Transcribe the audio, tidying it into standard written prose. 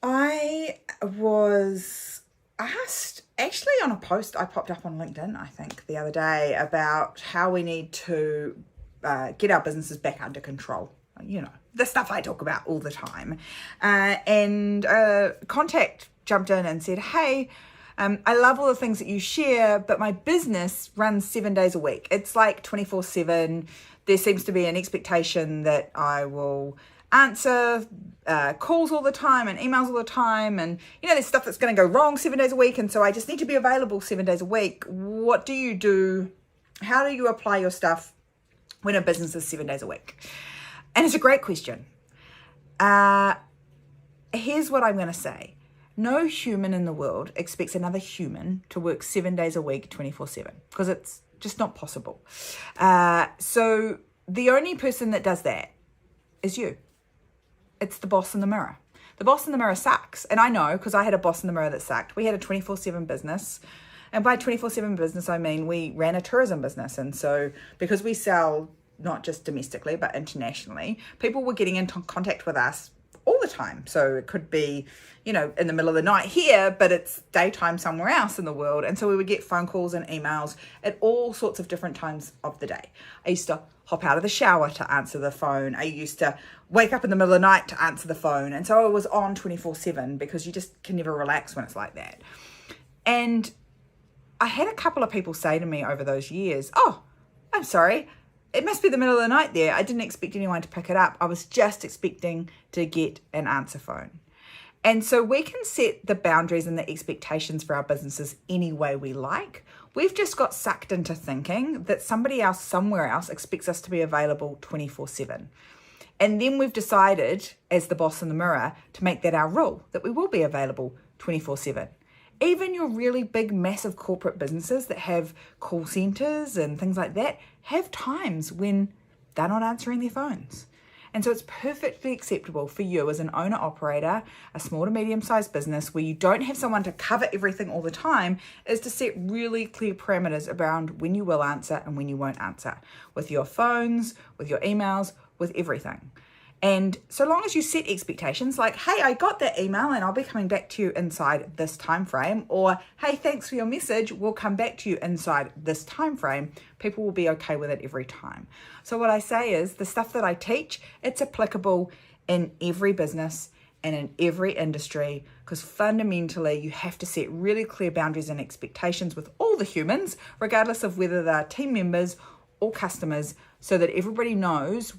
I was asked actually on a post I popped up on LinkedIn, I think, the other day about how we need to get our businesses back under control. You know, the stuff I talk about all the time. And Contact jumped in and said, hey, I love all the things that you share, but my business runs 7 days a week. It's like 24/7. There seems to be an expectation that I will answer calls all the time and emails all the time, and there's stuff that's going to go wrong 7 days a week, and so I just need to be available 7 days a week. What do you do? How do you apply your stuff when a business is 7 days a week? And it's a great question. Here's what I'm going to say. No human in the world expects another human to work 7 days a week, 24/7, because it's just not possible. So the only person that does that is you. It's the boss in the mirror. The boss in the mirror sucks. And I know, because I had a boss in the mirror that sucked. We had a 24/7 business. And by 24/7 business, I mean we ran a tourism business. And so because we sell not just domestically, but internationally, people were getting into contact with us all the time. So it could be, in the middle of the night here, but it's daytime somewhere else in the world. And so we would get phone calls and emails at all sorts of different times of the day. I used to hop out of the shower to answer the phone. I used to wake up in the middle of the night to answer the phone. And so I was on 24/7 because you just can never relax when it's like that. And I had a couple of people say to me over those years, oh, I'm sorry, it must be the middle of the night there. I didn't expect anyone to pick it up. I was just expecting to get an answer phone. And so we can set the boundaries and the expectations for our businesses any way we like. We've just got sucked into thinking that somebody else somewhere else expects us to be available 24/7. And then we've decided, as the boss in the mirror, to make that our rule, that we will be available 24/7. Even your really big, massive corporate businesses that have call centers and things like that have times when they're not answering their phones. And so it's perfectly acceptable for you as an owner-operator, a small to medium-sized business where you don't have someone to cover everything all the time, is to set really clear parameters around when you will answer and when you won't answer, with your phones, with your emails, with everything. And so long as you set expectations like, hey, I got that email and I'll be coming back to you inside this time frame, or hey, thanks for your message, we'll come back to you inside this time frame, people will be okay with it every time. So what I say is the stuff that I teach, it's applicable in every business and in every industry, because fundamentally you have to set really clear boundaries and expectations with all the humans, regardless of whether they're team members or customers, so that everybody knows